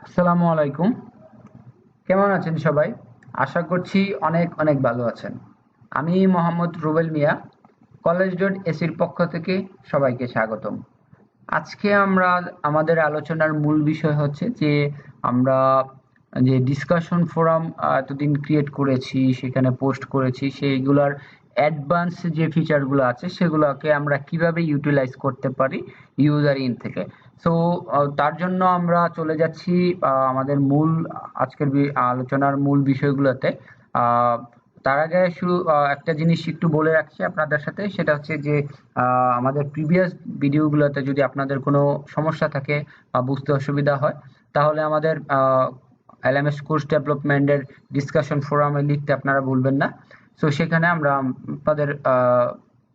আসসালামু আলাইকুম। কেমন আছেন সবাই? আশা করছি অনেক অনেক ভালো আছেন। আমি মোহাম্মদ রুবেল মিয়া, কলেজ.এসির পক্ষ থেকে সবাইকে স্বাগতম। আজকে আমরা আমাদের আলোচনার মূল বিষয় হচ্ছে যে আমরা যে ডিসকাশন ফোরাম এতদিন ক্রিয়েট করেছি, সেখানে পোস্ট করেছি, সেইগুলার অ্যাডভান্স যে ফিচারগুলো আছে সেগুলোকে আমরা কিভাবে ইউটিলাইজ করতে পারি ইউজার ইন থেকে। সো তার জন্য আমরা চলে যাচ্ছি আমাদের মূল আজকের আলোচনার মূল বিষয়গুলোতে। আহ, তার আগে শুরু একটা জিনিস একটু বলে রাখছি আপনাদের সাথে, সেটা হচ্ছে যে আমাদের প্রিভিয়াস ভিডিওগুলোতে যদি আপনাদের কোনো সমস্যা থাকে বা বুঝতে অসুবিধা হয়, তাহলে আমাদের এলএমএস কোর্স ডেভেলপমেন্টের ডিসকাশন ফোরামে লিখতে আপনারা ভুলবেন না। সো সেখানে আমরা আপনাদের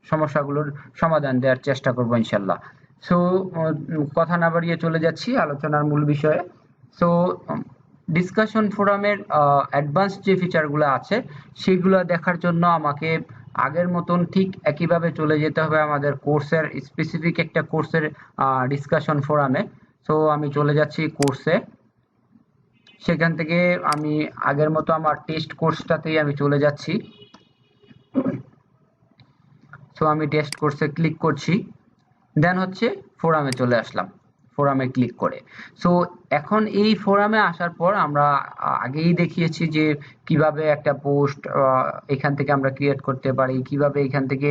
সমস্যাগুলোর সমাধান দেওয়ার চেষ্টা করবো ইনশাল্লাহ। সো কথা না বাড়িয়ে চলে যাচ্ছি আলোচনার মূল বিষয়ে। সো ডিসকাশন ফোরামের অ্যাডভান্স যে ফিচারগুলো আছে সেগুলো দেখার জন্য আমাকে আগের মতন ঠিক একইভাবে চলে যেতে হবে আমাদের কোর্সের স্পেসিফিক একটা কোর্সের ডিসকাশন ফোরামে। সো আমি চলে যাচ্ছি কোর্সে। সেখান থেকে আমি আগের মতো আমার টেস্ট কোর্সটাতেই আমি চলে যাচ্ছি। সো আমি টেস্ট কোর্সে ক্লিক করছি, দেন হচ্ছে ফোরামে চলে আসলাম, ফোরামে ক্লিক করে। সো এখন এই ফোরামে আসার পর আমরা আগেই দেখিয়েছি যে কিভাবে একটা পোস্ট এখান থেকে আমরা ক্রিয়েট করতে পারি, কিভাবে এখান থেকে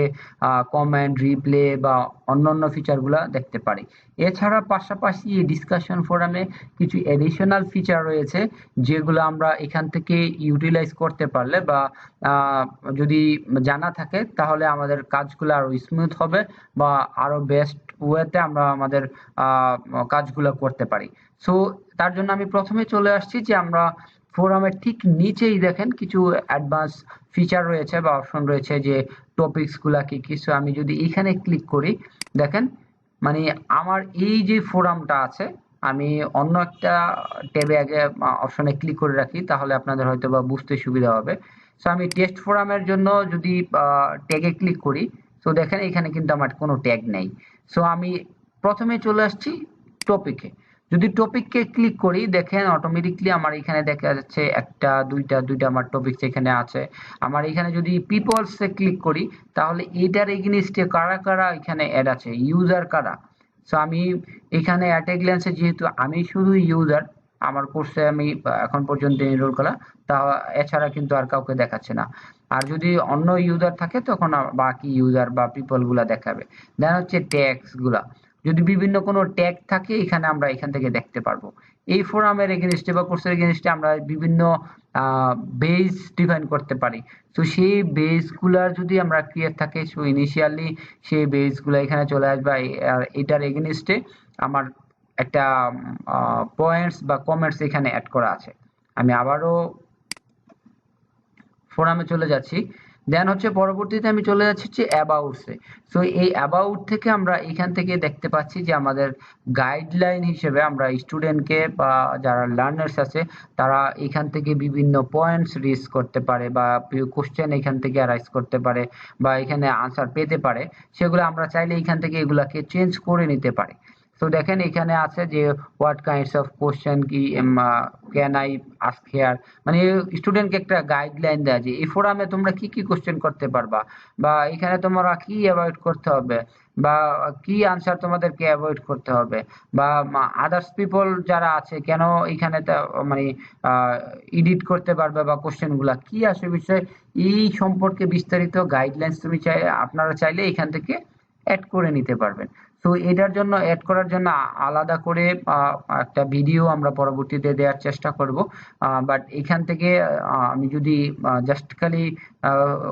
কমেন্ট, রিপ্লে বা অন্যান্য ফিচারগুলো দেখতে পারি। এছাড়া পাশাপাশি এই ডিসকাশন ফোরামে কিছু এডিশনাল ফিচার রয়েছে যেগুলো আমরা এখান থেকে ইউটিলাইজ করতে পারলে বা যদি জানা থাকে তাহলে আমাদের কাজগুলো আরো স্মুথ হবে বা আরো বেস্ট ওয়েতে আমরা আমাদের কাজগুলো করতে পারি। সো তার জন্য আমি প্রথমে চলে আসছি যে আমরা ফোরামের ঠিক নিচেই দেখেন কিছু অ্যাডভান্স ফিচার রয়েছে বা অপশন রয়েছে যে টপিকস গুলা কি কিছু। আমি যদি এখানে ক্লিক করি, দেখেন মানে আমার এই যে ফোরামটা আছে, আমি অন্য একটা ট্যাবে আগে অপশনে ক্লিক করে রাখি, তাহলে আপনাদের হয়তো বা বুঝতে সুবিধা হবে। সো আমি টেস্ট ফোরামের জন্য যদি ট্যাগে ক্লিক করি, তো দেখেন এখানে কিন্তু আমার কোনো ট্যাগ নেই। সো আমি প্রথমে চলে আসছি টপিকে। যদি টপিককে ক্লিক করি, দেখেন অটোমেটিকলি আমার এখানে দেখা যাচ্ছে একটা দুইটা আমার টপিক এখানে আছে। আমার এখানে যদি পিপলসে ক্লিক করি, তাহলে এটার এগেইনস্টে কারা কারা এখানে অ্যাড আছে, ইউজার কারা। সো আমি এখানে অ্যাট এ গ্ল্যান্সে যেহেতু আমি শুধু ইউজার, আমার কোর্সে আমি এখন পর্যন্ত এনরোল করা, তা এছাড়া কিন্তু আর কাউকে দেখাচ্ছে না। আর যদি অন্য ইউজার থাকে তখন বাকি ইউজার বা পিপল গুলা দেখাবে। দেন হচ্ছে ট্যাগস গুলা, যদি বিভিন্ন কোনো ট্যাগ থাকে এখানে আমরা এখান থেকে দেখতে পারবো। এই ফোরামের এগেইনস্টে বা কোর্সের এগেইনস্টে আমরা বিভিন্ন বেজ ডিফাইন করতে পারি। তো সেই বেজ গুলার যদি আমরা ক্লিয়ার থাকে, সো ইনিশিয়ালি সেই বেজ গুলা এখানে চলে আসবে। আর এটার এগেইনস্টে আমার একটা পয়েন্টস বা কমেন্টস এখানে অ্যাড করা আছে। আমি আবারও ফোরামে চলে যাচ্ছি, দেন হচ্ছে পরবর্তীতে আমি চলে যাচ্ছি হচ্ছে অ্যাবাউটসে। সো এই অ্যাবাউট থেকে আমরা এখান থেকে দেখতে পাচ্ছি যে আমাদের গাইডলাইন হিসেবে আমরা স্টুডেন্টকে বা যারা লার্নার্স আছে তারা এখান থেকে বিভিন্ন পয়েন্টস রেজ করতে পারে বা কোশ্চেন এখান থেকে রাইজ করতে পারে বা এখানে আনসার পেতে পারে। সেগুলো আমরা চাইলে এখান থেকে এগুলাকে চেঞ্জ করে নিতে পারি। তো দেখেন এখানে আছে যে হোয়াট কাইন্ডস অফ কোশ্চেন কি ক্যান আই আস্ক হেয়ার, মানে স্টুডেন্টকে একটা গাইডলাইন দেয়া যে এই ফোরামে তোমরা কি কি কোশ্চেন করতে পারবা বা এখানে তোমরা কি অ্যাভয়েড করতে হবে বা কি আনসার তোমাদেরকে অ্যাভয়েড করতে হবে বা আদার্স পিপল যারা আছে কেন এখানে মানে এডিট করতে পারবে বা কোশ্চেন গুলা কি আসে বিষয়, এই সম্পর্কে বিস্তারিত গাইডলাইন্স তুমি আপনারা চাইলে এখান থেকে অ্যাড করে নিতে পারবেন। তো এটার জন্য অ্যাড করার জন্য আলাদা করে একটা ভিডিও আমরা পরবর্তীতে দেওয়ার চেষ্টা করব। বাট এখান থেকে আমি যদি জাস্ট খালি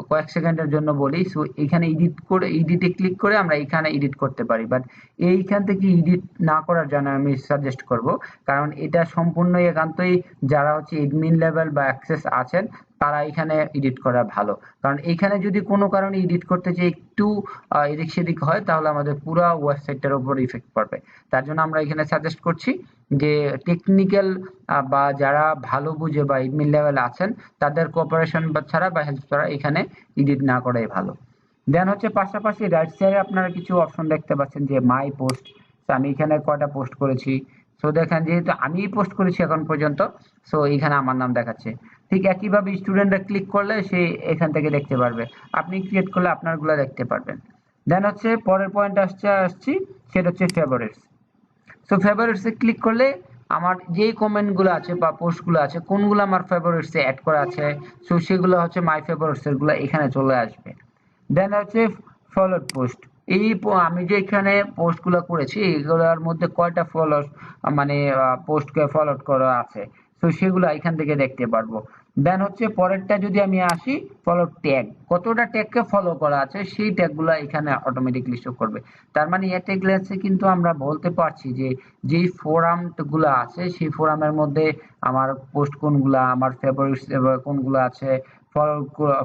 কয়েক সেকেন্ডের জন্য বলি, সো এখানে এডিটে ক্লিক করে আমরা এখানে এডিট করতে পারি। বাট এইখান থেকে এডিট না করার জন্য আমি সাজেস্ট করব, কারণ এটা সম্পূর্ণ একান্তই যারা হচ্ছে এডমিন লেভেল বা অ্যাক্সেস আছেন তারা এখানে এডিট করা ভালো। কারণ এখানে যদি কোনো কারণে এডিট করতে যে একটু এদিক সেদিক হয় তাহলে আমাদের পুরো ওয়েবসাইটটার উপর ইফেক্ট পড়বে। তার জন্য আমরা এখানে সাজেস্ট করছি যে টেকনিক্যাল বা যারা ভালো বুঝে বা এডমিন লেভেল আছেন তাদের কোঅপারেশন বা ছাড়া বা হেল্প ছাড়া এখানে এডিট না করাই ভালো। দেন হচ্ছে পাশাপাশি রাইট সাইডে আপনারা কিছু অপশন দেখতে পাচ্ছেন যে মাই পোস্ট। আমি এখানে কয়টা পোস্ট করেছি, সো দেখেন যেহেতু আমি পোস্ট করেছি এখন পর্যন্ত, সো এখানে আমার নাম দেখাচ্ছে। ঠিক একইভাবে স্টুডেন্টরা ক্লিক করলে সে এখান থেকে দেখতে পারবে, আপনি ক্রিয়েট করলে আপনারগুলো দেখতে পারবেন। দেন হচ্ছে পরের পয়েন্ট আসছি, সেটা হচ্ছে ফেভারিটস। সো ফেভারিটস এ ক্লিক করলে আমার যে কমেন্ট গুলো আছে বা পোস্ট গুলো আছে কোনগুলো আমার ফেভারিটস এ অ্যাড করা আছে, সো সেগুলো হচ্ছে মাই ফেভারিটস এর গুলো এখানে চলে আসবে। দেন হচ্ছে ফলোড পোস্ট। আমি যে এখানে পোস্ট গুলো করেছি এগুলোর মধ্যে কয়টা মানে পোস্টকে ফলোড করা আছে, তো সেগুলো এখান থেকে দেখতে পারবো। দেন হচ্ছে পরেরটা যদি আমি আসি, ফলো ট্যাগ, কতটা ট্যাগকে ফলো করা আছে সেই ট্যাগগুলো এখানে অটোমেটিকলি শো করবে। তার মানে এট এ গ্ল্যান্সে কিন্তু আমরা বলতে পারছি যে যেই ফোরাম গুলো আছে সেই ফোরামের মধ্যে আমার পোস্ট কোনগুলা, আমার ফেভারিটস কোনগুলো আছে, ফলো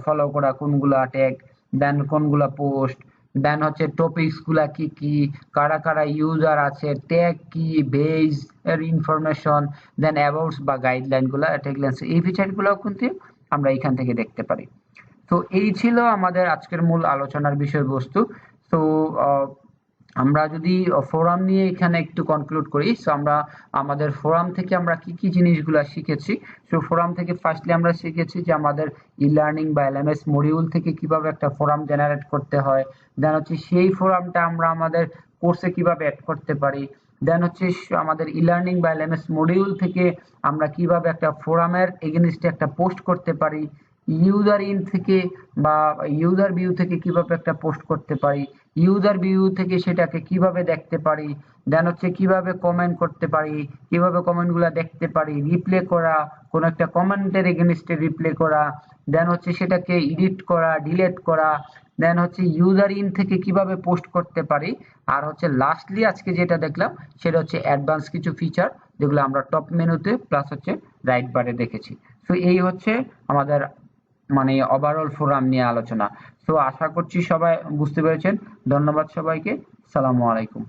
ফলো করা কোনগুলা ট্যাগ, দেন কোনগুলা পোস্ট, দেন হচ্ছে টপিকস গুলা কি কি, কারা কারা ইউজার আছে, ট্যাগ কি, বেজ এর ইনফরমেশন, দেন অ্যাবাউটস বা গাইডলাইন গুলা ট্যাগ লেন্স, এই ফিচার গুলো কিন্তু আমরা এখান থেকে দেখতে পারি। তো এই ছিল আমাদের আজকের মূল আলোচনার বিষয়বস্তু। তো আমরা যদি ফোরাম নিয়ে এখানে একটু কনক্লুড করি, সো আমরা আমাদের ফোরাম থেকে আমরা কি কি জিনিসগুলো শিখেছি। সো ফোরাম থেকে ফার্স্টলি আমরা শিখেছি যে আমাদের ই লার্নিং বা এলএমএস মডিউল থেকে কিভাবে একটা ফোরাম জেনারেট করতে হয়, দেন হচ্ছে সেই ফোরামটা আমরা আমাদের কোর্সে কিভাবে অ্যাড করতে পারি, দেন হচ্ছে আমাদের ই লার্নিং বা এলএমএস মডিউল থেকে আমরা কিভাবে একটা ফোরামের এগেইনস্টে একটা পোস্ট করতে পারি, ইউজার ইন থেকে বা ইউজার ভিউ থেকে কিভাবে একটা পোস্ট করতে পারি, ইউজার ভিউ থেকে সেটাকে কিভাবে দেখতে পারি, দেন হচ্ছে কিভাবে কমেন্ট করতে পারি, কিভাবে কমেন্ট গুলা দেখতে পারি, রিপ্লে করা, কোন একটা কমেন্টের এগেইনস্টে রিপ্লে করা, দেন হচ্ছে সেটাকে এডিট করা, ডিলিট করা, দেন হচ্ছে ইউজার ইন থেকে কিভাবে পোস্ট করতে পারি, আর হচ্ছে লাস্টলি আজকে যেটা দেখলাম সেটা হচ্ছে অ্যাডভান্স কিছু ফিচার যেগুলো আমরা টপ মেনুতে প্লাস হচ্ছে রাইট বারে দেখেছি। তো এই হচ্ছে আমাদের মানে ওভারঅল ফোরাম নিয়ে আলোচনা। তো আশা করছি সবাই বুঝতে পেরেছেন। ধন্যবাদ সবাইকে। সালামু আলাইকুম।